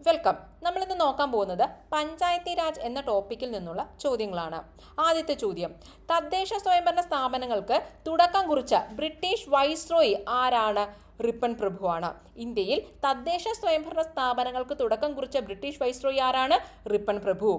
Welcome. നമ്മളിന്ന് നോക്കാൻ പോകുന്നത് പഞ്ചായത്തി രാജ് എന്ന ടോപ്പിക്കിൽ നിന്നുള്ള ചോദ്യങ്ങളാണ്. ആദ്യത്തെ ചോദ്യം, തദ്ദേശ സ്വയംഭരണ സ്ഥാപനങ്ങൾക്ക് തുടക്കം കുറിച്ച ബ്രിട്ടീഷ് വൈസ്രോയി ആരാണ്? റിപ്പൺ പ്രഭുവാണ്. ഇന്ത്യയിൽ തദ്ദേശ സ്വയംഭരണ സ്ഥാപനങ്ങൾക്ക് തുടക്കം കുറിച്ച ബ്രിട്ടീഷ് വൈസ്രോയി ആരാണ്? റിപ്പൺ പ്രഭു.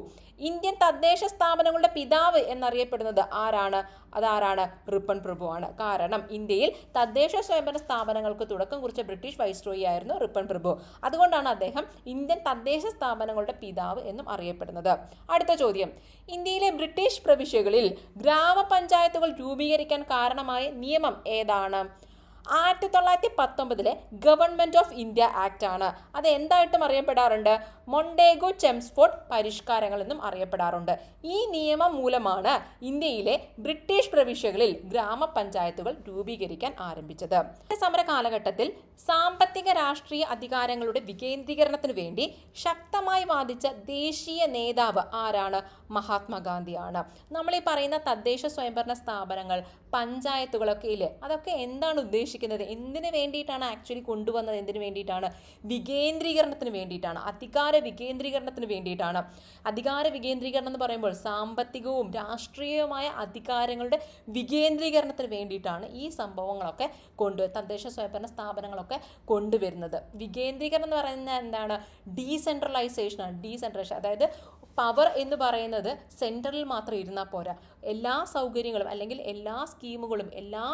ഇന്ത്യൻ തദ്ദേശ സ്ഥാപനങ്ങളുടെ പിതാവ് എന്നറിയപ്പെടുന്നത് ആരാണ്? അതാരാണ്? റിപ്പൺ പ്രഭുവാണ്. കാരണം ഇന്ത്യയിൽ തദ്ദേശ സ്വയംഭരണ സ്ഥാപനങ്ങൾക്ക് തുടക്കം കുറിച്ച ബ്രിട്ടീഷ് വൈസ്രോയി ആയിരുന്നു റിപ്പൺ പ്രഭു. അതുകൊണ്ടാണ് അദ്ദേഹം ഇന്ത്യൻ തദ്ദേശ സ്ഥാപനങ്ങളുടെ പിതാവ് എന്നും അറിയപ്പെടുന്നത്. അടുത്ത ചോദ്യം, ഇന്ത്യയിലെ ബ്രിട്ടീഷ് പ്രവിശ്യകളിൽ ഗ്രാമപഞ്ചായത്തുകൾ രൂപീകരിക്കാൻ കാരണമായ നിയമം ഏതാണ്? 1919 ഗവൺമെന്റ് ഓഫ് ഇന്ത്യ ആക്ട് ആണ്. അത് എന്തായിട്ടും അറിയപ്പെടാറുണ്ട്? മൊണ്ടേഗു ചെംസ്ഫോർഡ് പരിഷ്കാരങ്ങൾ എന്നും അറിയപ്പെടാറുണ്ട്. ഈ നിയമം മൂലമാണ് ഇന്ത്യയിലെ ബ്രിട്ടീഷ് പ്രവിശ്യകളിൽ ഗ്രാമപഞ്ചായത്തുകൾ രൂപീകരിക്കാൻ ആരംഭിച്ചത്. സമര കാലഘട്ടത്തിൽ സാമ്പത്തിക രാഷ്ട്രീയ അധികാരങ്ങളുടെ വികേന്ദ്രീകരണത്തിന് വേണ്ടി ശക്തമായി വാദിച്ച ദേശീയ നേതാവ് ആരാണ്? മഹാത്മാഗാന്ധിയാണ്. നമ്മൾ ഈ പറയുന്ന തദ്ദേശ സ്വയംഭരണ സ്ഥാപനങ്ങൾ, പഞ്ചായത്തുകളൊക്കെ ഇല്ലേ, അതൊക്കെ എന്താണ് ഉദ്ദേശിക്കുന്നത്? എന്തിനു വേണ്ടിയിട്ടാണ് ആക്ച്വലി കൊണ്ടുവന്നത്? എന്തിനു വേണ്ടിയിട്ടാണ്? വികേന്ദ്രീകരണത്തിന് വേണ്ടിയിട്ടാണ്. അധികാര വികേന്ദ്രീകരണത്തിന് വേണ്ടിയിട്ടാണ്. അധികാര വികേന്ദ്രീകരണം എന്ന് പറയുമ്പോൾ സാമ്പത്തികവും രാഷ്ട്രീയവുമായ അധികാരങ്ങളുടെ വികേന്ദ്രീകരണത്തിന് വേണ്ടിയിട്ടാണ് ഈ സംഭവങ്ങളൊക്കെ തദ്ദേശ സ്വയംഭരണ സ്ഥാപനങ്ങളൊക്കെ കൊണ്ടുവരുന്നത്. വികേന്ദ്രീകരണം എന്ന് പറയുന്നത് എന്താണ്? ഡീസെൻട്രലൈസേഷൻ, അതായത് പവർ എന്ന് പറയുന്നത് സെൻട്രലിൽ മാത്രം ഇരുന്നാൽ പോരാ. എല്ലാ സൗകര്യങ്ങളും അല്ലെങ്കിൽ എല്ലാ സ്കീമുകളും എല്ലാ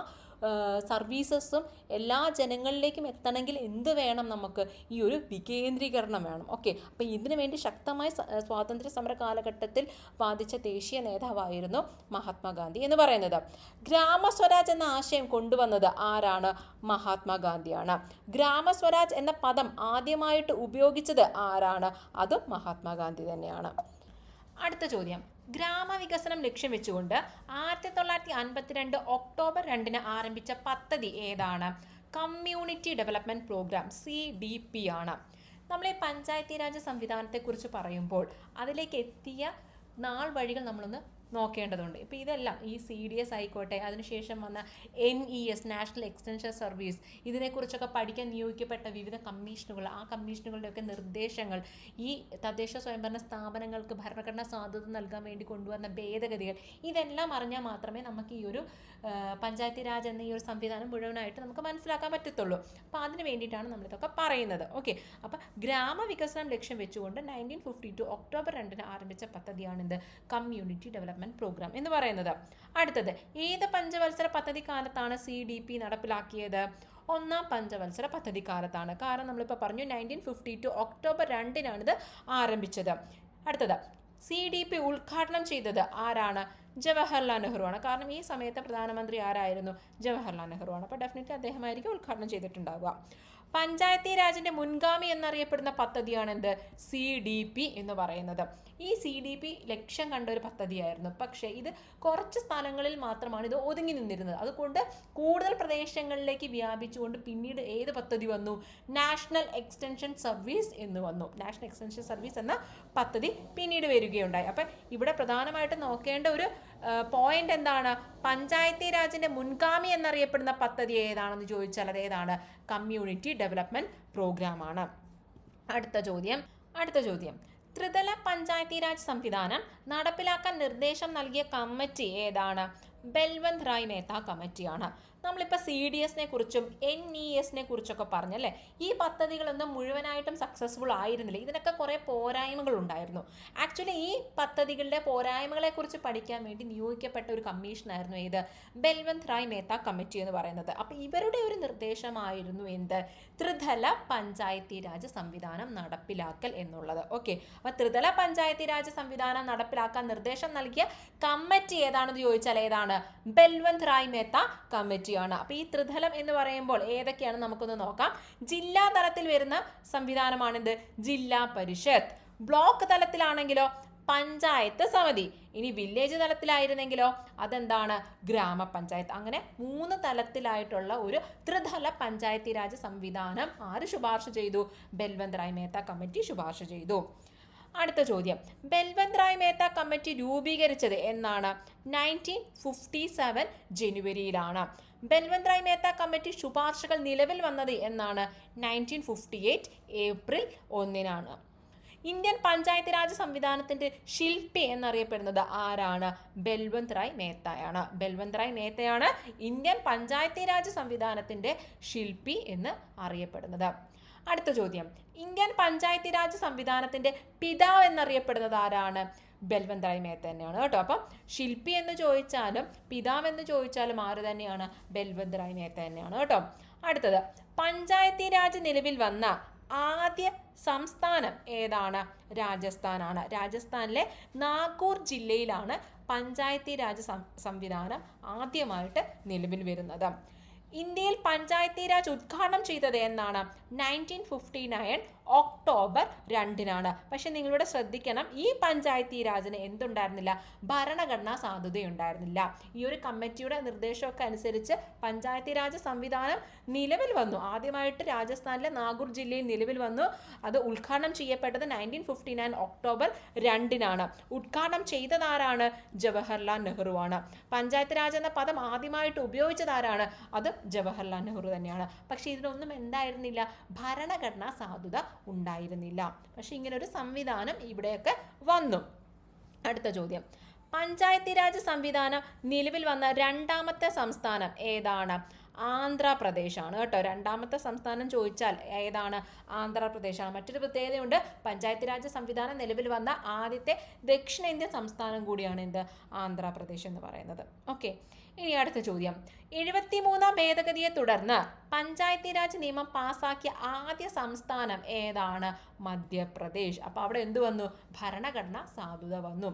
സർവീസസും എല്ലാ ജനങ്ങളിലേക്കും എത്തണമെങ്കിൽ എന്ത് വേണം? നമുക്ക് ഈ ഒരു വികേന്ദ്രീകരണം വേണം. ഓക്കെ, അപ്പം ഇതിനു വേണ്ടി ശക്തമായ സ്വാതന്ത്ര്യ സമര കാലഘട്ടത്തിൽ വാദിച്ച ദേശീയ നേതാവായിരുന്നു മഹാത്മാഗാന്ധി എന്ന് പറയുന്നത്. ഗ്രാമസ്വരാജ് എന്ന ആശയം കൊണ്ടുവന്നത് ആരാണ്? മഹാത്മാഗാന്ധിയാണ്. ഗ്രാമസ്വരാജ് എന്ന പദം ആദ്യമായിട്ട് ഉപയോഗിച്ചത് ആരാണ്? അതും മഹാത്മാഗാന്ധി തന്നെയാണ്. അടുത്ത ചോദ്യം, ഗ്രാമവികസനം ലക്ഷ്യം വെച്ചുകൊണ്ട് 1952 ഒക്ടോബർ 2 ആരംഭിച്ച പദ്ധതി ഏതാണ്? കമ്മ്യൂണിറ്റി ഡെവലപ്മെന്റ് പ്രോഗ്രാം, CDP ആണ്. നമ്മൾ ഈ പഞ്ചായത്തി രാജ് സംവിധാനത്തെക്കുറിച്ച് പറയുമ്പോൾ അതിലേക്ക് എത്തിയ നാൾ വഴികൾ നമ്മളൊന്ന് നോക്കേണ്ടതുണ്ട്. ഇപ്പോൾ ഇതെല്ലാം ഈ CDS ആയിക്കോട്ടെ, അതിനുശേഷം വന്ന NES, നാഷണൽ എക്സ്റ്റൻഷൻ സർവീസ്, ഇതിനെക്കുറിച്ചൊക്കെ പഠിക്കാൻ നിയോഗിക്കപ്പെട്ട വിവിധ കമ്മീഷനുകൾ, ആ കമ്മീഷനുകളുടെയൊക്കെ നിർദ്ദേശങ്ങൾ, ഈ തദ്ദേശ സ്വയംഭരണ സ്ഥാപനങ്ങൾക്ക് ഭരണഘടനാ സ്വാതന്ത്ര്യം നൽകാൻ വേണ്ടി കൊണ്ടുവന്ന ഭേദഗതികൾ, ഇതെല്ലാം അറിഞ്ഞാൽ മാത്രമേ നമുക്ക് ഈ ഒരു പഞ്ചായത്തി രാജ് എന്ന ഈ ഒരു സംവിധാനം മുഴുവനായിട്ട് നമുക്ക് മനസ്സിലാക്കാൻ പറ്റത്തുള്ളൂ. അപ്പോൾ അതിന് വേണ്ടിയിട്ടാണ് നമ്മളിതൊക്കെ പറയുന്നത്. ഓക്കെ, അപ്പോൾ ഗ്രാമവികസനം ലക്ഷ്യം വെച്ചുകൊണ്ട് 1952 ഒക്ടോബർ 2 ആരംഭിച്ച പദ്ധതിയാണിത് കമ്മ്യൂണിറ്റി ഡെവലപ്മെന്റ് പ്രോഗ്രാം എന്ന് പറയുന്നത്. അടുത്തത്, ഏത് പഞ്ചവത്സര പദ്ധതി കാലത്താണ് CDP നടപ്പിലാക്കിയത്? ഒന്നാം പഞ്ചവത്സര പദ്ധതി കാലത്താണ്. കാരണം നമ്മളിപ്പോൾ പറഞ്ഞു 1952 ഒക്ടോബർ 2 ആരംഭിച്ചത്. അടുത്തത്, CDP ഉദ്ഘാടനം ചെയ്തത് ആരാണ്? ജവഹർലാൽ നെഹ്റു ആണ്. കാരണം ഈ സമയത്ത് പ്രധാനമന്ത്രി ആരായിരുന്നു? ജവഹർലാൽ നെഹ്റു ആണ്. അപ്പോൾ ഡെഫിനറ്റ്ലി അദ്ദേഹമായിരിക്കും ഉദ്ഘാടനം ചെയ്തിട്ടുണ്ടാവുക. പഞ്ചായത്തി രാജിന്റെ മുൻഗാമി എന്നറിയപ്പെടുന്ന പദ്ധതിയാണ് എന്ത്? CDP എന്ന് പറയുന്നത്. ഈ CDP ലക്ഷ്യം കണ്ട ഒരു പദ്ധതിയായിരുന്നു. പക്ഷേ ഇത് കുറച്ച് സ്ഥലങ്ങളിൽ മാത്രമാണ് ഇത് ഒതുങ്ങി നിന്നിരുന്നത്. അതുകൊണ്ട് കൂടുതൽ പ്രദേശങ്ങളിലേക്ക് വ്യാപിച്ചുകൊണ്ട് പിന്നീട് ഏത് പദ്ധതി വന്നു? നാഷണൽ എക്സ്റ്റൻഷൻ സർവീസ് എന്ന് വന്നു. നാഷണൽ എക്സ്റ്റൻഷൻ സർവീസ് എന്ന പദ്ധതി പിന്നീട് വരികയുണ്ടായി. അപ്പം ഇവിടെ പ്രധാനമായിട്ട് നോക്കേണ്ട ഒരു പോയിന്റ് എന്താണ്? പഞ്ചായത്തി രാജിന്റെ മുൻഗാമി എന്നറിയപ്പെടുന്ന പദ്ധതി ഏതാണെന്ന് ചോദിച്ചാൽ അത് ഏതാണ്? കമ്മ്യൂണിറ്റി ഡെവലപ്മെന്റ് പ്രോഗ്രാം ആണ്. അടുത്ത ചോദ്യം, ത്രിതല പഞ്ചായത്തി രാജ് സംവിധാനം നടപ്പിലാക്കാൻ നിർദ്ദേശം നൽകിയ കമ്മിറ്റി ഏതാണ്? ബൽവന്ത് റായ് മേത്ത കമ്മിറ്റിയാണ്. നമ്മളിപ്പോൾ CDSനെ കുറിച്ചും NESനെ കുറിച്ചൊക്കെ പറഞ്ഞല്ലേ. ഈ പദ്ധതികളൊന്നും മുഴുവനായിട്ടും സക്സസ്ഫുൾ ആയിരുന്നില്ല. ഇതിനൊക്കെ കുറേ പോരായ്മകൾ ഉണ്ടായിരുന്നു. ആക്ച്വലി ഈ പദ്ധതികളുടെ പോരായ്മകളെക്കുറിച്ച് പഠിക്കാൻ വേണ്ടി നിയോഗിക്കപ്പെട്ട ഒരു കമ്മീഷനായിരുന്നു ഏത്? ബൽവന്ത് റായ് മേത്ത കമ്മിറ്റി എന്ന് പറയുന്നത്. അപ്പോൾ ഇവരുടെ ഒരു നിർദ്ദേശമായിരുന്നു എന്ത്? ത്രിതല പഞ്ചായത്തി രാജ് സംവിധാനം നടപ്പിലാക്കൽ എന്നുള്ളത്. ഓക്കെ, അപ്പോൾ ത്രിതല പഞ്ചായത്തി രാജ് സംവിധാനം നടപ്പിലാക്കാൻ നിർദ്ദേശം നൽകിയ കമ്മിറ്റി ഏതാണെന്ന് ചോദിച്ചാൽ ഏതാണ്? ബൽവന്ത് റായ് മേത്ത കമ്മിറ്റി ആണ്. അപ്പോൾ ഈ ത്രിതലം എന്ന് പറയുമ്പോൾ ഏതൊക്കെയാണ് നമുക്കൊന്ന് നോക്കാം. ജില്ലാ തലത്തിൽ വരുന്ന സംവിധാനമാണിത് ജില്ലാ പരിഷത്ത്. ബ്ലോക്ക് തലത്തിലാണെങ്കിലോ പഞ്ചായത്ത് സമിതി. ഇനി വില്ലേജ് തലത്തിലായിരുന്നെങ്കിലോ അതെന്താണ്? ഗ്രാമപഞ്ചായത്ത്. അങ്ങനെ 3 തലത്തിലായിട്ടുള്ള ഒരു ത്രിതല പഞ്ചായത്തി രാജ് സംവിധാനം ആര് ശുപാർശ ചെയ്തു? ബൽവന്ത് റായ് മേത്ത കമ്മിറ്റി ശുപാർശ ചെയ്തു. അടുത്ത ചോദ്യം, ബൽവന്ത് റായ് മേത്ത കമ്മിറ്റി രൂപീകരിച്ചത് എന്നാണ്? 1957 ജനുവരിയിലാണ്. ബൽവന്ത് റായ് മേത്ത കമ്മിറ്റി ശുപാർശകൾ നിലവിൽ വന്നത് എന്നാണ്? 1958 ഏപ്രിൽ 1. ഇന്ത്യൻ പഞ്ചായത്ത് രാജ് സംവിധാനത്തിന്റെ ശില്പി എന്നറിയപ്പെടുന്നത് ആരാണ്? ബൽവന്ത് റായ് മേത്തയാണ്. ബൽവന്ത് റായ് മേത്തയാണ് ഇന്ത്യൻ പഞ്ചായത്ത് രാജ് സംവിധാനത്തിന്റെ ശില്പി എന്ന് അറിയപ്പെടുന്നത്. അടുത്ത ചോദ്യം, ഇന്ത്യൻ പഞ്ചായത്ത് രാജ് സംവിധാനത്തിന്റെ പിതാവ് എന്നറിയപ്പെടുന്നത് ആരാണ്? ബൽവന്ത് റായ് മേത്ത തന്നെയാണ് കേട്ടോ. അപ്പം ശില്പി എന്ന് ചോദിച്ചാലും പിതാവ് എന്ന് ചോദിച്ചാലും ആര് തന്നെയാണ്? ബൽവന്ത് റായ് മേത്ത തന്നെയാണ് കേട്ടോ. അടുത്തത്, പഞ്ചായത്തി രാജ് നിലവിൽ വന്ന ആദ്യ സംസ്ഥാനം ഏതാണ്? രാജസ്ഥാനാണ്. രാജസ്ഥാനിലെ നാഗൂർ ജില്ലയിലാണ് പഞ്ചായത്തി രാജ് സംവിധാനം ആദ്യമായിട്ട് നിലവിൽ വരുന്നത്. ഇന്ത്യയിൽ പഞ്ചായത്തി രാജ് ഉദ്ഘാടനം ചെയ്തത് എന്നാണ്? 1959 ഒക്ടോബർ 2-നാണ്. പക്ഷെ നിങ്ങളിവിടെ ശ്രദ്ധിക്കണം, ഈ പഞ്ചായത്തി രാജിന് എന്തുണ്ടായിരുന്നില്ല? ഭരണഘടനാ സാധുതയുണ്ടായിരുന്നില്ല. ഈ ഒരു കമ്മിറ്റിയുടെ നിർദ്ദേശമൊക്കെ അനുസരിച്ച് പഞ്ചായത്തി രാജ് സംവിധാനം നിലവിൽ വന്നു. ആദ്യമായിട്ട് രാജസ്ഥാനിലെ നാഗൂർ ജില്ലയിൽ നിലവിൽ വന്നു. അത് ഉദ്ഘാടനം ചെയ്യപ്പെട്ടത് 1959 ഒക്ടോബർ 2-നാണ്. ഉദ്ഘാടനം ചെയ്തതാരാണ്? ജവഹർലാൽ നെഹ്റു ആണ്. പഞ്ചായത്ത് രാജ് എന്ന പദം ആദ്യമായിട്ട് ഉപയോഗിച്ചത് ആരാണ്? അത് ജവഹർലാൽ നെഹ്റു തന്നെയാണ്. പക്ഷെ ഇതിനൊന്നും എന്തായിരുന്നില്ല? ഭരണഘടനാ സാധുത ഉണ്ടായിരുന്നില്ല. പക്ഷെ ഇങ്ങനെ ഒരു സംവിധാനം ഇവിടെയൊക്കെ വന്നു. അടുത്ത ചോദ്യം, പഞ്ചായത്തി രാജ് സംവിധാനം നിലവിൽ വന്ന രണ്ടാമത്തെ സംസ്ഥാനം ഏതാണ്? ആന്ധ്രാപ്രദേശാണ് കേട്ടോ. രണ്ടാമത്തെ സംസ്ഥാനം ചോദിച്ചാൽ ഏതാണ്? ആന്ധ്രാപ്രദേശാണ്. മറ്റൊരു പ്രത്യേകതയുണ്ട്, പഞ്ചായത്ത് രാജ് സംവിധാനം നിലവിൽ വന്ന ആദ്യത്തെ ദക്ഷിണേന്ത്യൻ സംസ്ഥാനം കൂടിയാണ് എന്ത്? ആന്ധ്രാപ്രദേശ് എന്ന് പറയുന്നത്. ഓക്കെ, ഇനി അടുത്ത ചോദ്യം, 73-ാം ഭേദഗതിയെ തുടർന്ന് പഞ്ചായത്തി രാജ് നിയമം പാസാക്കിയ ആദ്യ സംസ്ഥാനം ഏതാണ്? മധ്യപ്രദേശ്. അപ്പോൾ അവിടെ എന്ത് വന്നു? ഭരണഘടനാ സാധുത വന്നു.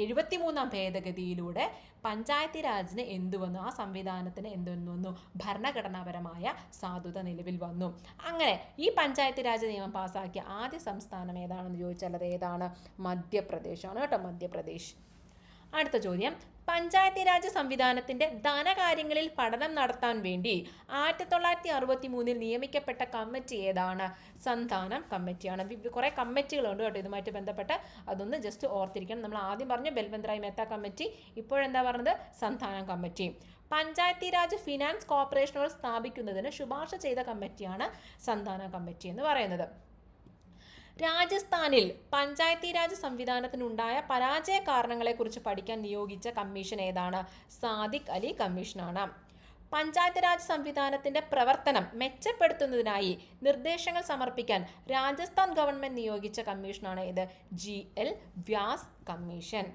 73-ാം ഭേദഗതിയിലൂടെ പഞ്ചായത്തി രാജിന് എന്തു വന്നു? ആ സംവിധാനത്തിന് എന്തെന്ന് വന്നു? ഭരണഘടനാപരമായ സാധുത നിലവിൽ വന്നു. അങ്ങനെ ഈ പഞ്ചായത്ത് രാജ് നിയമം പാസാക്കിയ ആദ്യ സംസ്ഥാനം ഏതാണെന്ന് ചോദിച്ചാൽ അത് ഏതാണ്? മധ്യപ്രദേശാണ് കേട്ടോ. മധ്യപ്രദേശ്. അടുത്ത ചോദ്യം, പഞ്ചായത്തി രാജ് സംവിധാനത്തിന്റെ ധനകാര്യങ്ങളിൽ പഠനം നടത്താൻ വേണ്ടി 1963 നിയമിക്കപ്പെട്ട കമ്മിറ്റി ഏതാണ്? സന്താനം കമ്മിറ്റിയാണ്. കുറെ കമ്മിറ്റികളുണ്ട് കേട്ടോ ഇതുമായിട്ട് ബന്ധപ്പെട്ട്, അതൊന്ന് ജസ്റ്റ് ഓർത്തിരിക്കണം. നമ്മൾ ആദ്യം പറഞ്ഞു ബൽവന്ത് റായ് മേത്ത കമ്മിറ്റി, ഇപ്പോഴെന്താ പറഞ്ഞത്? സന്താനം കമ്മിറ്റി. പഞ്ചായത്തി രാജ് ഫിനാൻസ് കോർപ്പറേഷനുകൾ സ്ഥാപിക്കുന്നതിന് ശുപാർശ ചെയ്ത കമ്മിറ്റിയാണ് സന്താനം കമ്മിറ്റി എന്ന് പറയുന്നത്. രാജസ്ഥാനിൽ പഞ്ചായത്തി രാജ് സംവിധാനത്തിനുണ്ടായ പരാജയ കാരണങ്ങളെക്കുറിച്ച് പഠിക്കാൻ നിയോഗിച്ച കമ്മീഷൻ ഏതാണ്? സാദിഖ് അലി കമ്മീഷനാണ്. പഞ്ചായത്ത് രാജ് സംവിധാനത്തിന്റെ പ്രവർത്തനം മെച്ചപ്പെടുത്തുന്നതിനായി നിർദ്ദേശങ്ങൾ സമർപ്പിക്കാൻ രാജസ്ഥാൻ ഗവൺമെന്റ് നിയോഗിച്ച കമ്മീഷനാണ് ഇത്? GL Vyas commission.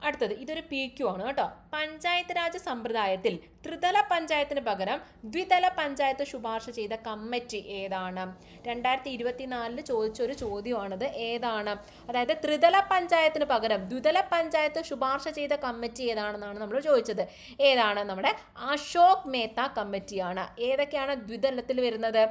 അടുത്തത്, ഇതൊരു PQ ആണ് കേട്ടോ. പഞ്ചായത്ത് രാജ് സമ്പ്രദായത്തിൽ ത്രിതല പഞ്ചായത്തിന് പകരം ദ്വിതല പഞ്ചായത്ത് ശുപാർശ ചെയ്ത കമ്മിറ്റി ഏതാണ്? 2024 ചോദിച്ചൊരു ചോദ്യമാണിത്. ഏതാണ്? അതായത് ത്രിതല പഞ്ചായത്തിന് പകരം ദ്വിതല പഞ്ചായത്ത് ശുപാർശ ചെയ്ത കമ്മിറ്റി ഏതാണെന്നാണ് നമ്മൾ ചോദിച്ചത്. ഏതാണ്? നമ്മുടെ അശോക് മേത്ത കമ്മിറ്റിയാണ്. ഏതൊക്കെയാണ് ദ്വിതലത്തിൽ വരുന്നത്?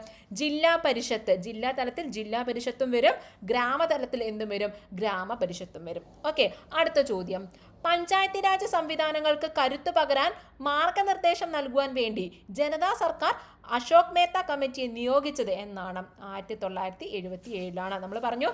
ജില്ലാ പരിഷത്ത്, ജില്ലാ തലത്തിൽ ജില്ലാ പരിഷത്തും വരും, ഗ്രാമതലത്തിൽ എന്തും വരും? ഗ്രാമപരിഷത്തും വരും. ഓക്കെ, അടുത്ത ചോദ്യം, പഞ്ചായത്തി രാജ് സംവിധാനങ്ങൾക്ക് കരുത്തു പകരാൻ മാർഗനിർദ്ദേശം നൽകുവാൻ വേണ്ടി ജനതാ സർക്കാർ അശോക് മേത്ത കമ്മിറ്റിയെ നിയോഗിച്ചത് എന്നാണ്? 1977-ലാണ്. നമ്മൾ പറഞ്ഞു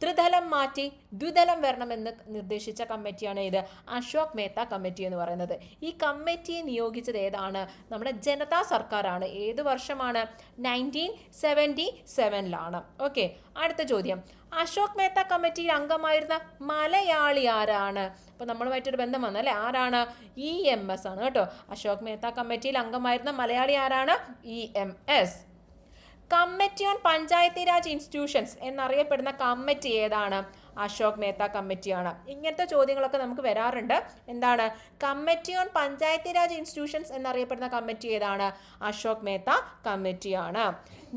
ത്രിതലം മാറ്റി ദ്വിതലം വരണമെന്ന് നിർദ്ദേശിച്ച കമ്മിറ്റിയാണ് ഇത് അശോക് മേത്ത കമ്മിറ്റി എന്ന് പറയുന്നത്. ഈ കമ്മിറ്റിയെ നിയോഗിച്ചത് ഏതാണ്? നമ്മുടെ ജനതാ സർക്കാരാണ്. ഏത് വർഷമാണ്? 1977-ലാണ്. ഓക്കെ, അടുത്ത ചോദ്യം, അശോക് മേത്ത കമ്മിറ്റിയിൽ അംഗമായിരുന്ന മലയാളി ആരാണ്? അപ്പോൾ നമ്മളുമായിട്ടൊരു ബന്ധം വന്നല്ലേ, ആരാണ്? EMS ആണ് കേട്ടോ. അശോക് മേത്ത കമ്മിറ്റിയിൽ അംഗമായിരുന്ന മലയാളി ആരാണ്? EMS. Committee on Panchayati Raj institutions എന്നറിയപ്പെടുന്ന കമ്മിറ്റി ഏതാണ്? അശോക് മേത്ത കമ്മിറ്റിയാണ്. ഇങ്ങനത്തെ ചോദ്യങ്ങളൊക്കെ നമുക്ക് വരാറുണ്ട്. എന്താണ്? Committee on Panchayati Raj institutions എന്നറിയപ്പെടുന്ന കമ്മിറ്റി ഏതാണ്? അശോക് മേത്ത കമ്മിറ്റിയാണ്.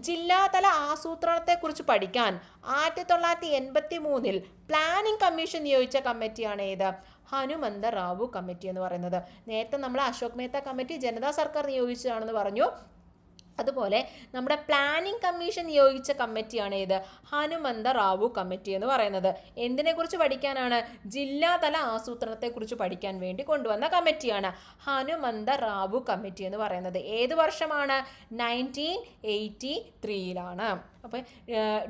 ജില്ലാതല ആസൂത്രണത്തെക്കുറിച്ച് പഠിക്കാൻ 1983 പ്ലാനിംഗ് കമ്മീഷൻ നിയോഗിച്ച കമ്മിറ്റിയാണ് ഏത്? ഹനുമന്ത റാവു കമ്മിറ്റി എന്ന് പറയുന്നത്. നേരത്തെ നമ്മൾ അശോക് മേത്ത കമ്മിറ്റി ജനതാ സർക്കാർ നിയോഗിച്ചതാണെന്ന് പറഞ്ഞു. അതുപോലെ നമ്മുടെ പ്ലാനിംഗ് കമ്മീഷൻ നിയോഗിച്ച കമ്മിറ്റിയാണ് ഏത്? ഹനുമന്ത റാവു കമ്മിറ്റി എന്ന് പറയുന്നത്. എന്തിനെക്കുറിച്ച് പഠിക്കാനാണ്? ജില്ലാതല ആസൂത്രണത്തെക്കുറിച്ച് പഠിക്കാൻ വേണ്ടി കൊണ്ടുവന്ന കമ്മിറ്റിയാണ് ഹനുമന്ത റാവു കമ്മിറ്റി എന്ന് പറയുന്നത്. ഏത് വർഷമാണ്? 1983-ലാണ്. അപ്പോൾ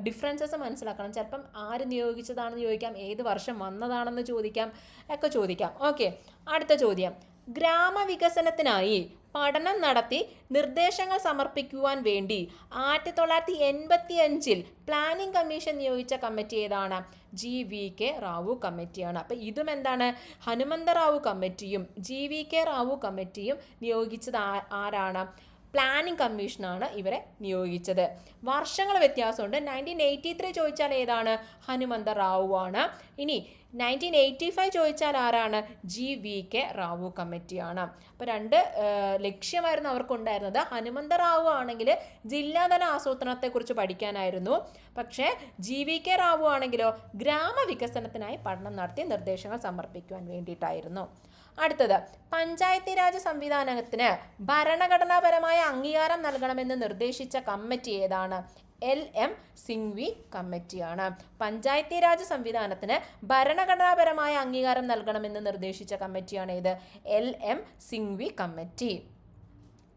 ഡിഫറൻസസ് മനസ്സിലാക്കണം. ചിലപ്പം ആര് നിയോഗിച്ചതാണെന്ന് ചോദിക്കാം, ഏത് വർഷം വന്നതാണെന്ന് ചോദിക്കാം, ഒക്കെ ചോദിക്കാം. ഓക്കെ, അടുത്ത ചോദ്യം, ഗ്രാമവികസനത്തിനായി പഠനം നടത്തി നിർദ്ദേശങ്ങൾ സമർപ്പിക്കുവാൻ വേണ്ടി 1985 പ്ലാനിംഗ് കമ്മീഷൻ നിയോഗിച്ച കമ്മിറ്റി ഏതാണ്? GVK റാവു കമ്മിറ്റിയാണ്. അപ്പം ഇതും എന്താണ്? ഹനുമന്ത റാവു കമ്മിറ്റിയും GVK റാവു കമ്മിറ്റിയും നിയോഗിച്ചത് ആരാണ്? പ്ലാനിംഗ് കമ്മീഷനാണ് ഇവരെ നിയോഗിച്ചത്. വർഷങ്ങൾ വ്യത്യാസമുണ്ട്. 1983 ചോദിച്ചാൽ ഏതാണ്? ഹനുമന്ത റാവു ആണ്. ഇനി 1985 ചോദിച്ചാൽ ആരാണ്? GVK റാവു കമ്മിറ്റിയാണ്. അപ്പോൾ രണ്ട് ലക്ഷ്യമായിരുന്നു അവർക്കുണ്ടായിരുന്നത്. ഹനുമന്ത റാവു ആണെങ്കിൽ ജില്ലാതല ആസൂത്രണത്തെക്കുറിച്ച് പഠിക്കാനായിരുന്നു. പക്ഷേ GVK റാവു ആണെങ്കിലോ ഗ്രാമവികസനത്തിനായി പഠനം നടത്തി നിർദ്ദേശങ്ങൾ സമർപ്പിക്കുവാൻ വേണ്ടിയിട്ടായിരുന്നു. അടുത്തത്, പഞ്ചായത്തി രാജ് സംവിധാനത്തിന് ഭരണഘടനാപരമായ അംഗീകാരം നൽകണമെന്ന് നിർദ്ദേശിച്ച കമ്മിറ്റി ഏതാണ്? LM സിംഗ്വി കമ്മിറ്റിയാണ്. പഞ്ചായത്തി രാജ് സംവിധാനത്തിന് ഭരണഘടനാപരമായ അംഗീകാരം നൽകണമെന്ന് നിർദ്ദേശിച്ച കമ്മിറ്റിയാണ് ഇത്? LM Singhvi committee.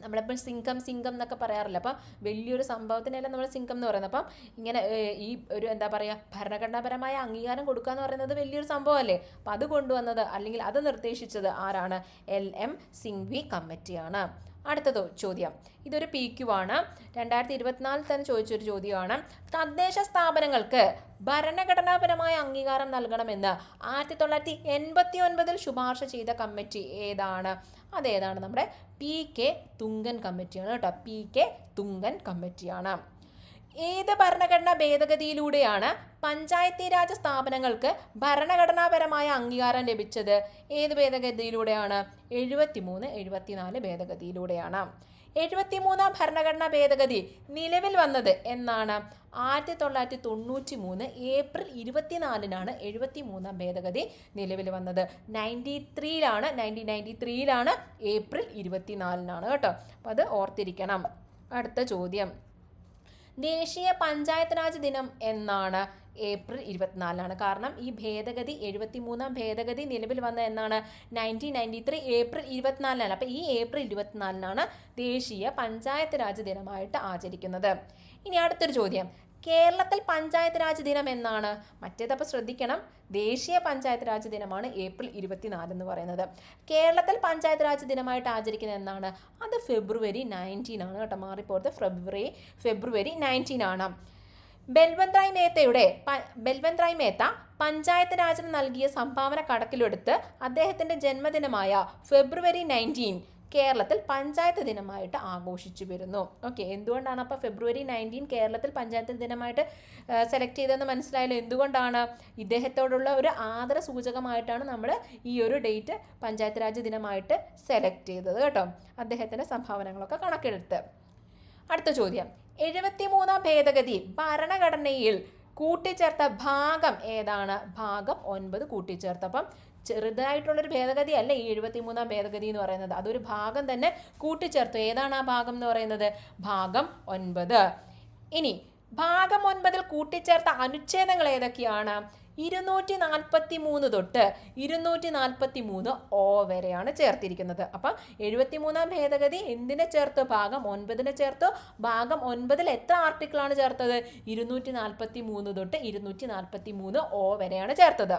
നമ്മളിപ്പോൾ സിംഗം എന്നൊക്കെ പറയാറില്ല. അപ്പം വലിയൊരു സംഭവത്തിനല്ല നമ്മൾ സിംഗം എന്ന് പറയുന്നത്. അപ്പം ഇങ്ങനെ ഈ ഒരു എന്താ പറയുക, ഭരണഘടനാപരമായ അംഗീകാരം കൊടുക്കുക എന്ന് പറയുന്നത് വലിയൊരു സംഭവമല്ലേ. അപ്പം അത് കൊണ്ടുവന്നത് അല്ലെങ്കിൽ അത് നിർദ്ദേശിച്ചത് ആരാണ്? LM സിംഗ്വി കമ്മിറ്റിയാണ്. അടുത്ത ചോദ്യം, ഇതൊരു PQ ആണ്. 2024 തന്നെ ചോദിച്ചൊരു ചോദ്യമാണ്. തദ്ദേശ സ്ഥാപനങ്ങൾക്ക് ഭരണഘടനാപരമായ അംഗീകാരം നൽകണമെന്ന് 1989 ശുപാർശ ചെയ്ത കമ്മിറ്റി ഏതാണ്? അതേതാണ്? നമ്മുടെ PK തുങ്കൻ കമ്മിറ്റിയാണ് കേട്ടോ. PK തുങ്കൻ കമ്മിറ്റിയാണ്. ഏത് ഭരണഘടനാ ഭേദഗതിയിലൂടെയാണ് പഞ്ചായത്തി രാജ് സ്ഥാപനങ്ങൾക്ക് ഭരണഘടനാപരമായ അംഗീകാരം ലഭിച്ചത്? ഏത് ഭേദഗതിയിലൂടെയാണ്? 73-74 ഭേദഗതിയിലൂടെയാണ്. 73 ഭരണഘടനാ ഭേദഗതി നിലവിൽ വന്നത് എന്നാണ്? 1993 ഏപ്രിൽ 24-നാണ് 73 ഭേദഗതി നിലവിൽ വന്നത്. 1993 ഏപ്രിൽ 24-നാണ് കേട്ടോ. അപ്പം അത് ഓർത്തിരിക്കണം. അടുത്ത ചോദ്യം, ദേശീയ പഞ്ചായത്ത് രാജ് ദിനം എന്നാണ്? ഏപ്രിൽ 24-നാണ്. കാരണം ഈ ഭേദഗതി 73 ഭേദഗതി നിലവിൽ വന്ന എന്നാണ്? 1993 ഏപ്രിൽ 24-നാണ്. അപ്പം ഈ ഏപ്രിൽ 24-നാണ് ദേശീയ പഞ്ചായത്ത് രാജ് ദിനമായിട്ട് ആചരിക്കുന്നത്. ഇനി അടുത്തൊരു ചോദ്യം, കേരളത്തിൽ പഞ്ചായത്ത് രാജ് ദിനം എന്നാണ്? മറ്റേതപ്പോൾ ശ്രദ്ധിക്കണം, ദേശീയ പഞ്ചായത്ത് രാജ് ദിനമാണ് ഏപ്രിൽ 24 എന്ന് പറയുന്നത്. കേരളത്തിൽ പഞ്ചായത്ത് രാജ് ദിനമായിട്ട് ആചരിക്കുന്നത് എന്നാണ്? അത് ഫെബ്രുവരി 19 ആണ് കേട്ടോ. മാറിപ്പോയത് ഫെബ്രുവരി 19 ആണ്. ബൽവന്ത് റായ് മേത്ത പഞ്ചായത്ത് രാജിന് നൽകിയ സംഭാവന കണക്കിലെടുത്ത് അദ്ദേഹത്തിൻ്റെ ജന്മദിനമായ ഫെബ്രുവരി 19 കേരളത്തിൽ പഞ്ചായത്ത് ദിനമായിട്ട് ആഘോഷിച്ചു വരുന്നു. ഓക്കെ, എന്തുകൊണ്ടാണ് അപ്പോൾ ഫെബ്രുവരി 19 കേരളത്തിൽ പഞ്ചായത്ത് ദിനമായിട്ട് സെലക്ട് ചെയ്തതെന്ന് മനസ്സിലായല്ലോ. എന്തുകൊണ്ടാണ്? ഇദ്ദേഹത്തോടുള്ള ഒരു ആദര സൂചകമായിട്ടാണ് നമ്മൾ ഈ ഒരു ഡേറ്റ് പഞ്ചായത്ത് രാജ് ദിനമായിട്ട് സെലക്ട് ചെയ്തത് കേട്ടോ, അദ്ദേഹത്തിൻ്റെ സംഭാവനകളൊക്കെ കണക്കെടുത്ത്. അടുത്ത ചോദ്യം, 73 ഭേദഗതി ഭരണഘടനയിൽ കൂട്ടിച്ചേർത്ത ഭാഗം ഏതാണ്? ഭാഗം 9 കൂട്ടിച്ചേർത്തപ്പം ചെറുതായിട്ടുള്ളൊരു ഭേദഗതി അല്ല ഈ 73 ഭേദഗതി എന്ന് പറയുന്നത്. അതൊരു ഭാഗം തന്നെ കൂട്ടിച്ചേർത്തു. ഏതാണ് ആ ഭാഗം എന്ന് പറയുന്നത്? ഭാഗം 9. ഇനി ഭാഗം 9 കൂട്ടിച്ചേർത്ത അനുച്ഛേദങ്ങൾ ഏതൊക്കെയാണ്? 243 തൊട്ട് 243 വരെയാണ് ചേർത്തിരിക്കുന്നത്. അപ്പം 73 ഭേദഗതി എന്തിനെ ചേർത്ത്? ഭാഗം 9 ചേർത്തു. ഭാഗം 9 എത്ര ആർട്ടിക്കിളാണ് ചേർത്തത്? 243 തൊട്ട് 243 വരെയാണ് ചേർത്തത്.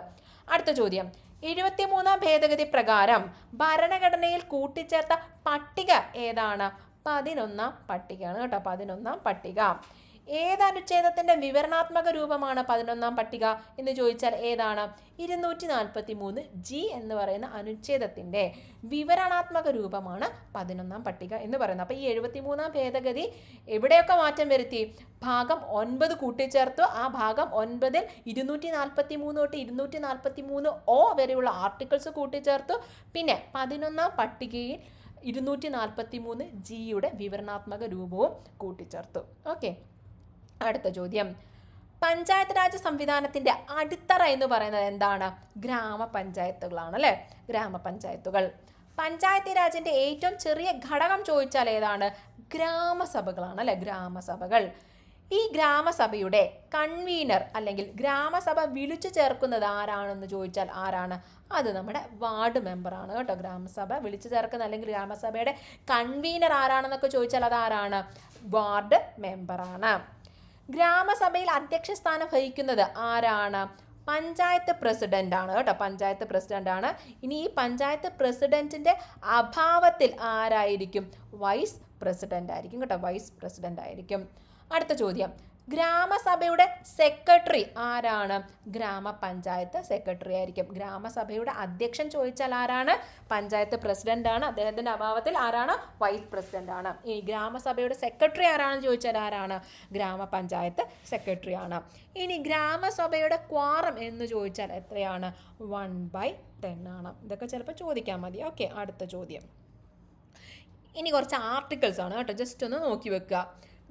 അടുത്ത ചോദ്യം, 73 ഭേദഗതി പ്രകാരം ഭരണഘടനയിൽ കൂട്ടിച്ചേർത്ത പട്ടിക ഏതാണ്? 11 പട്ടികയാണ് കേട്ടോ. 11 പട്ടിക. ഏത് അനുച്ഛേദത്തിന്റെ വിവരണാത്മക രൂപമാണ് 11 പട്ടിക എന്ന് ചോദിച്ചാൽ ഏതാണ്? 243G എന്ന് പറയുന്ന അനുച്ഛേദത്തിന്റെ വിവരണാത്മക രൂപമാണ് 11 പട്ടിക എന്ന് പറയുന്നത്. അപ്പോൾ ഈ 73 ഭേദഗതി എവിടെയൊക്കെ മാറ്റം വരുത്തി? ഭാഗം 9 കൂട്ടിച്ചേർത്തു. ആ ഭാഗം 9 243 തൊട്ട് 243 വരെയുള്ള ആർട്ടിക്കിൾസ് കൂട്ടിച്ചേർത്തു. പിന്നെ 11 പട്ടികയിൽ 243Gയുടെ വിവരണാത്മക രൂപവും കൂട്ടിച്ചേർത്തു. ഓക്കെ, അടുത്ത ചോദ്യം, പഞ്ചായത്ത് രാജ് സംവിധാനത്തിന്റെ അടിത്തറ എന്ന് പറയുന്നത് എന്താണ്? ഗ്രാമപഞ്ചായത്തുകളാണ് അല്ലേ? ഗ്രാമപഞ്ചായത്തുകൾ. പഞ്ചായത്ത് രാജിന്റെ ഏറ്റവും ചെറിയ ഘടകം ചോദിച്ചാൽ ഏതാണ്? ഗ്രാമസഭകളാണ് അല്ലെ? ഗ്രാമസഭകൾ. ഈ ഗ്രാമസഭയുടെ കൺവീനർ അല്ലെങ്കിൽ ഗ്രാമസഭ വിളിച്ചു ചേർക്കുന്നത് ആരാണെന്ന് ചോദിച്ചാൽ ആരാണ്? അത് നമ്മുടെ വാർഡ് മെമ്പറാണ് കേട്ടോ. ഗ്രാമസഭ വിളിച്ചു ചേർക്കുന്ന അല്ലെങ്കിൽ ഗ്രാമസഭയുടെ കൺവീനർ ആരാണെന്നൊക്കെ ചോദിച്ചാൽ അതാരാണ്? വാർഡ് മെമ്പറാണ്. ഗ്രാമസഭയിൽ അധ്യക്ഷ സ്ഥാനം വഹിക്കുന്നത് ആരാണ്? പഞ്ചായത്ത് പ്രസിഡന്റ് ആണ് കേട്ടോ, പഞ്ചായത്ത് പ്രസിഡന്റ് ആണ്. ഇനി ഈ പഞ്ചായത്ത് പ്രസിഡന്റിന്റെ അഭാവത്തിൽ ആരായിരിക്കും? വൈസ് പ്രസിഡന്റ് ആയിരിക്കും കേട്ടോ, വൈസ് പ്രസിഡന്റ് ആയിരിക്കും. അടുത്ത ചോദ്യം, ഗ്രാമസഭയുടെ സെക്രട്ടറി ആരാണ്? ഗ്രാമപഞ്ചായത്ത് സെക്രട്ടറി ആയിരിക്കും. ഗ്രാമസഭയുടെ അധ്യക്ഷൻ ചോദിച്ചാൽ ആരാണ്? പഞ്ചായത്ത് പ്രസിഡന്റ് ആണ്. അദ്ദേഹത്തിന്റെ അഭാവത്തിൽ ആരാണ്? വൈസ് പ്രസിഡന്റ് ആണ്. ഈ ഗ്രാമസഭയുടെ സെക്രട്ടറി ആരാണെന്ന് ചോദിച്ചാൽ ആരാണ്? ഗ്രാമപഞ്ചായത്ത് സെക്രട്ടറി ആണ്. ഇനി ഗ്രാമസഭയുടെ ക്വാറം എന്ന് ചോദിച്ചാൽ എത്രയാണ്? 1/10 ആണ്. ഇതൊക്കെ ചിലപ്പോൾ ചോദിക്കാൻ മതി. ഓക്കെ, അടുത്ത ചോദ്യം. ഇനി കുറച്ച് ആർട്ടിക്കിൾസ് ആണ് കേട്ടോ, ജസ്റ്റ് ഒന്ന് നോക്കി വെക്കുക.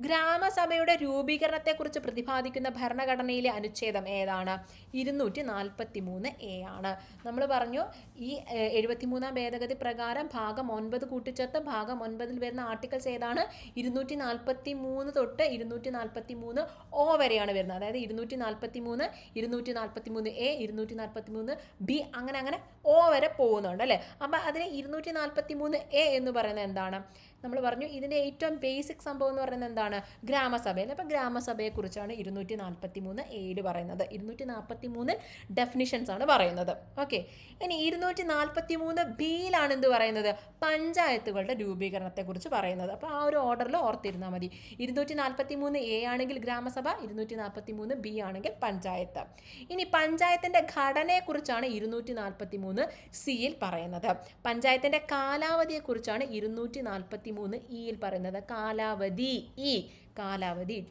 ഗ്രാമസഭയുടെ രൂപീകരണത്തെക്കുറിച്ച് പ്രതിപാദിക്കുന്ന ഭരണഘടനയിലെ അനുച്ഛേദം ഏതാണ്? 243A ആണ്. നമ്മൾ പറഞ്ഞു ഈ 73-ാം ഭേദഗതി പ്രകാരം ഭാഗം 9 കൂട്ടിച്ചേർത്ത് ഭാഗം 9-ൽ വരുന്ന ആർട്ടിക്കിൾസ് ഏതാണ്? 243 തൊട്ട് 243O വരെയാണ് വരുന്നത്. അതായത് 243, 243A, 243B അങ്ങനെ O വരെ പോകുന്നുണ്ട് അല്ലേ. അപ്പം അതിന് 243A എന്ന് പറയുന്നത് എന്താണ്? നമ്മൾ പറഞ്ഞു ഇതിൻ്റെ ഏറ്റവും ബേസിക് സംഭവം എന്ന് പറയുന്നത് എന്താണ്? ഗ്രാമസഭയിൽ. അപ്പം ഗ്രാമസഭയെക്കുറിച്ചാണ് 243A പറയുന്നത്. 243 ഡെഫിനിഷൻസ് ആണ് പറയുന്നത്. ഓക്കെ, ഇനി 243Bയിലാണ് എന്ത് പറയുന്നത്? പഞ്ചായത്തുകളുടെ രൂപീകരണത്തെക്കുറിച്ച് പറയുന്നത്. അപ്പോൾ ആ ഒരു ഓർഡറിൽ ഓർത്തിരുന്നാൽ മതി. 243A ആണെങ്കിൽ ഗ്രാമസഭ, 243B ആണെങ്കിൽ പഞ്ചായത്ത്. ഇനി പഞ്ചായത്തിൻ്റെ ഘടനയെക്കുറിച്ചാണ് 243Cയിൽ പറയുന്നത്. പഞ്ചായത്തിൻ്റെ കാലാവധിയെക്കുറിച്ചാണ് 243Eയിൽ പറയുന്നത്. കാലാവധി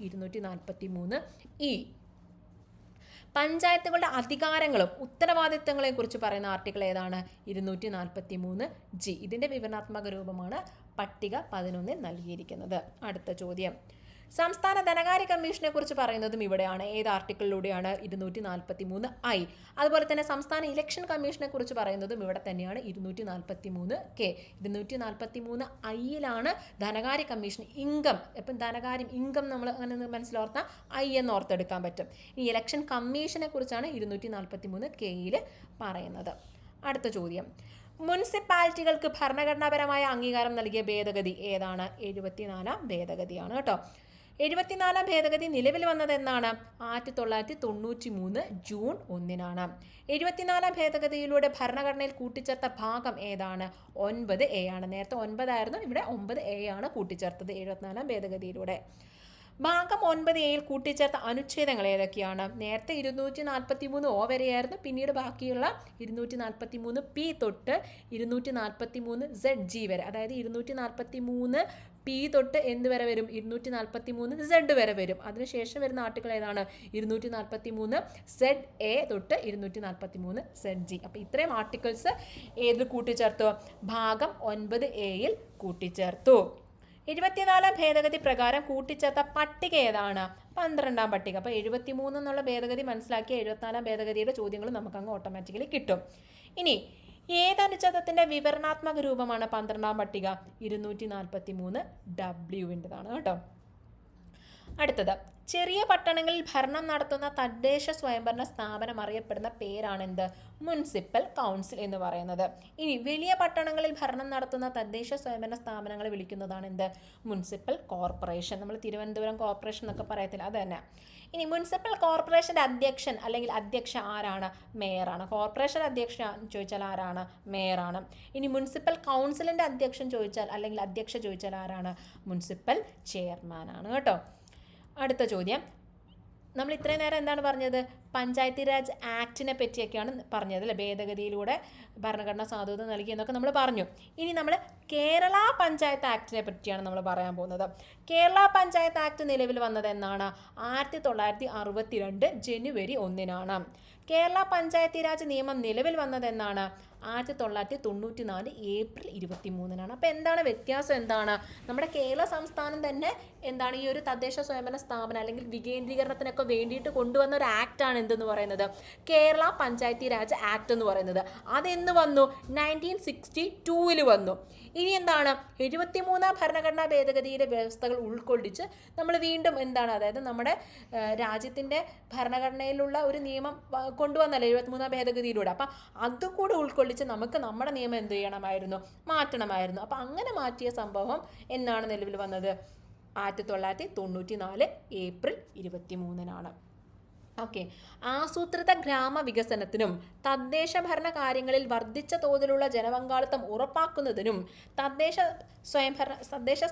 243E. പഞ്ചായത്തുകളുടെ അധികാരങ്ങളും ഉത്തരവാദിത്തങ്ങളെ കുറിച്ച് പറയുന്ന ആർട്ടിക്കിൾ ഏതാണ്? 243G. ഇതിൻ്റെ വിവരണാത്മക രൂപമാണ് പട്ടിക 11 നൽകിയിരിക്കുന്നത്. അടുത്ത ചോദ്യം, സംസ്ഥാന ധനകാര്യ കമ്മീഷനെ കുറിച്ച് പറയുന്നതും ഇവിടെയാണ്. ഏത് ആർട്ടിക്കിളിലൂടെയാണ്? 243I. അതുപോലെ തന്നെ സംസ്ഥാന ഇലക്ഷൻ കമ്മീഷനെ കുറിച്ച് പറയുന്നതും ഇവിടെ തന്നെയാണ്, 243K. 243Iയിലാണ് ധനകാര്യ കമ്മീഷൻ ഇൻകം. ഇപ്പം ധനകാര്യം ഇൻകം നമ്മൾ അങ്ങനെ മനസ്സിലോർത്താൽ I എന്ന് ഓർത്തെടുക്കാൻ പറ്റും. ഈ ഇലക്ഷൻ കമ്മീഷനെ കുറിച്ചാണ് 243Kയിൽ പറയുന്നത്. അടുത്ത ചോദ്യം, മുനിസിപ്പാലിറ്റികൾക്ക് ഭരണഘടനാപരമായ അംഗീകാരം നൽകിയ ഭേദഗതി ഏതാണ്? 74-ാം ഭേദഗതിയാണ് കേട്ടോ. 74-ാം ഭേദഗതി നിലവിൽ വന്നത് എന്നാണ്? 1993 ജൂൺ 1-നാണ്. 74-ാം ഭേദഗതിയിലൂടെ ഭരണഘടനയിൽ കൂട്ടിച്ചേർത്ത ഭാഗം ഏതാണ്? 9A ആണ്. നേരത്തെ 9 ആയിരുന്നു, ഇവിടെ 9A ആണ് കൂട്ടിച്ചേർത്തത് 74-ാം ഭേദഗതിയിലൂടെ. ഭാഗം 9Aയിൽ കൂട്ടിച്ചേർത്ത അനുച്ഛേദങ്ങൾ ഏതൊക്കെയാണ്? നേരത്തെ 243O വരെയായിരുന്നു, പിന്നീട് ബാക്കിയുള്ള 243P തൊട്ട് 243ZG വരെ, അതായത് 243P തൊട്ട് എന്ത് വരെ വരും? 243Z വരെ വരും. അതിനുശേഷം വരുന്ന ആർട്ടിക്കിൾ ഏതാണ്? 243ZA തൊട്ട് 243ZG. അപ്പോൾ ഇത്രയും ആർട്ടിക്കിൾസ് ഏതിൽ കൂട്ടിച്ചേർത്തു? ഭാഗം 9Aയിൽ കൂട്ടിച്ചേർത്തു. 74-ാം ഭേദഗതി പ്രകാരം കൂട്ടിച്ചേർത്ത പട്ടിക ഏതാണ്? 12-ാം പട്ടിക. അപ്പോൾ 73 എന്നുള്ള ഭേദഗതി മനസ്സിലാക്കിയ 74-ാം ഭേദഗതിയുടെ ചോദ്യങ്ങൾ നമുക്കങ്ങ് ഓട്ടോമാറ്റിക്കലി കിട്ടും. ഇനി ഏതനുച്ഛേദത്തിൻ്റെ വിവരണാത്മക രൂപമാണ് 12-ാം പട്ടിക? 243W-ൻ്റെതാണ് കേട്ടോ. അടുത്തത്, ചെറിയ പട്ടണങ്ങളിൽ ഭരണം നടത്തുന്ന തദ്ദേശ സ്വയംഭരണ സ്ഥാപനം അറിയപ്പെടുന്ന പേരാണ് എന്ത്? മുനിസിപ്പൽ കൗൺസിൽ എന്ന് പറയുന്നത്. ഇനി വലിയ പട്ടണങ്ങളിൽ ഭരണം നടത്തുന്ന തദ്ദേശ സ്വയംഭരണ സ്ഥാപനങ്ങളെ വിളിക്കുന്നതാണ് എന്ത്? Municipal corporation. നമ്മൾ തിരുവനന്തപുരം കോർപ്പറേഷൻ എന്നൊക്കെ പറയത്തില്ല, അത് തന്നെ. ഇനി മുനിസിപ്പൽ കോർപ്പറേഷൻ്റെ അധ്യക്ഷൻ അല്ലെങ്കിൽ അധ്യക്ഷ ആരാണ്? മേയറാണ്. കോർപ്പറേഷൻ അധ്യക്ഷ ചോദിച്ചാൽ ആരാണ്? മേയറാണ്. ഇനി മുനിസിപ്പൽ കൗൺസിലിൻ്റെ അധ്യക്ഷൻ ചോദിച്ചാൽ അല്ലെങ്കിൽ അധ്യക്ഷ ചോദിച്ചാൽ ആരാണ്? മുനിസിപ്പൽ ചെയർമാൻ ആണ് കേട്ടോ. അടുത്ത ചോദ്യം, നമ്മൾ ഇത്രയും നേരം എന്താണ് പറഞ്ഞത്? പഞ്ചായത്തി രാജ് ആക്ടിനെ പറ്റിയൊക്കെയാണ് പറഞ്ഞത് അല്ലേ. ഭേദഗതിയിലൂടെ ഭരണഘടനാ സാധുത നൽകി എന്നൊക്കെ നമ്മൾ പറഞ്ഞു. ഇനി നമ്മൾ കേരള പഞ്ചായത്ത് ആക്ടിനെ പറ്റിയാണ് നമ്മൾ പറയാൻ പോകുന്നത്. കേരള പഞ്ചായത്ത് ആക്ട് നിലവിൽ വന്നത് എന്നാണ്? 1962 ജനുവരി 1-നാണ്. കേരള പഞ്ചായത്തി രാജ് നിയമം നിലവിൽ വന്നത് എന്നാണ്? 1994 ഏപ്രിൽ 23-നാണ്. അപ്പോൾ എന്താണ് വ്യത്യാസം? എന്താണ് നമ്മുടെ കേരള സംസ്ഥാനം തന്നെ എന്താണ് ഈ ഒരു തദ്ദേശ സ്വയംഭരണ സ്ഥാപനം അല്ലെങ്കിൽ വികേന്ദ്രീകരണത്തിനൊക്കെ വേണ്ടിയിട്ട് കൊണ്ടുവന്ന ഒരു ആക്റ്റാണ് എന്തെന്ന് പറയുന്നത്? കേരള പഞ്ചായത്തി രാജ് ആക്ട് എന്ന് പറയുന്നത്. അതെന്ന് വന്നു? 1962-ൽ വന്നു. ഇനി എന്താണ്? 73-ാം ഭരണഘടനാ ഭേദഗതിയുടെ വ്യവസ്ഥകൾ ഉൾക്കൊള്ളിച്ച് നമ്മൾ വീണ്ടും എന്താണ്, അതായത് നമ്മുടെ രാജ്യത്തിൻ്റെ ഭരണഘടനയിലുള്ള ഒരു നിയമം കൊണ്ടുവന്നല്ലോ 73-ാം ഭേദഗതിയിലൂടെ. അപ്പം അതുകൂടെ ഉൾക്കൊള്ളിച്ച് നമുക്ക് നമ്മുടെ നിയമം എന്ത് ചെയ്യണമായിരുന്നു? മാറ്റണമായിരുന്നു. അപ്പം അങ്ങനെ മാറ്റിയ സംഭവം എന്നാണ് നിലവിൽ വന്നത്? 1994 ഏപ്രിൽ 23-നാണ്. ഓക്കെ. ആസൂത്രിത ഗ്രാമവികസനത്തിനും തദ്ദേശ ഭരണ കാര്യങ്ങളിൽ വർദ്ധിച്ച തോതിലുള്ള ജനപങ്കാളിത്തം ഉറപ്പാക്കുന്നതിനും തദ്ദേശ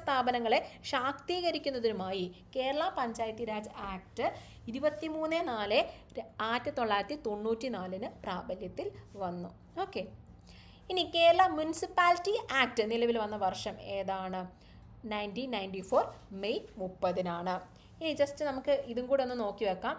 സ്ഥാപനങ്ങളെ ശാക്തീകരിക്കുന്നതിനുമായി കേരള പഞ്ചായത്തി രാജ് ആക്ട് 23/4/1994 പ്രാബല്യത്തിൽ വന്നു. ഓക്കെ. ഇനി കേരള മുനിസിപ്പാലിറ്റി ആക്ട് നിലവിൽ വന്ന വർഷം ഏതാണ്? 1994 മെയ് 30-നാണ്. ഇനി ജസ്റ്റ് നമുക്ക് ഇതും കൂടെ ഒന്ന് നോക്കി വെക്കാം.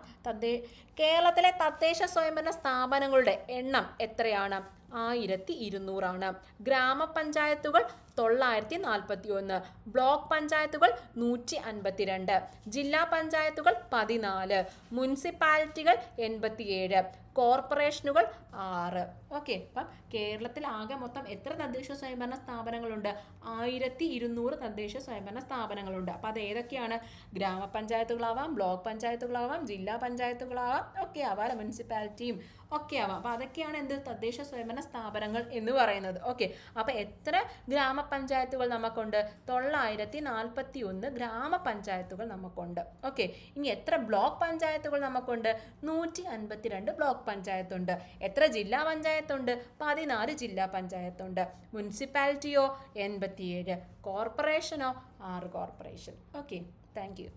കേരളത്തിലെ തദ്ദേശ സ്വയംഭരണ സ്ഥാപനങ്ങളുടെ എണ്ണം എത്രയാണ്? 1200 ഗ്രാമപഞ്ചായത്തുകൾ 941, ബ്ലോക്ക് പഞ്ചായത്തുകൾ 152, ജില്ലാ പഞ്ചായത്തുകൾ 14, മുനിസിപ്പാലിറ്റികൾ 87, കോർപ്പറേഷനുകൾ 6. ഓക്കെ. അപ്പം കേരളത്തിൽ ആകെ മൊത്തം എത്ര തദ്ദേശ സ്വയംഭരണ സ്ഥാപനങ്ങളുണ്ട്? 1200 തദ്ദേശ സ്വയംഭരണ സ്ഥാപനങ്ങളുണ്ട്. അപ്പം അത് ഏതൊക്കെയാണ്? ഗ്രാമപഞ്ചായത്തുകളാവാം, ബ്ലോക്ക് പഞ്ചായത്തുകളാവാം, ജില്ലാ പഞ്ചായത്തുകളാവാം, ഒക്കെ ആവാം, മുനിസിപ്പാലിറ്റിയും ഒക്കെ ആവാം. അപ്പം അതൊക്കെയാണ് എന്ത്? തദ്ദേശ സ്വയംഭരണ സ്ഥാപനങ്ങൾ എന്ന് പറയുന്നത്. ഓക്കെ. അപ്പം എത്ര ഗ്രാമപഞ്ചായത്തുകൾ നമുക്കുണ്ട്? 941 ഗ്രാമപഞ്ചായത്തുകൾ നമുക്കുണ്ട്. ഓക്കെ. ഇനി എത്ര ബ്ലോക്ക് പഞ്ചായത്തുകൾ നമുക്കുണ്ട്? 152 ബ്ലോക്ക് പഞ്ചായത്തുണ്ട്. എത്ര ജില്ലാ പഞ്ചായത്തുണ്ട്? 14 ജില്ലാ പഞ്ചായത്തുണ്ട്. മുനിസിപ്പാലിറ്റിയോ 87, കോർപ്പറേഷനോ 6 കോർപ്പറേഷൻ. ഓക്കെ. Thank you.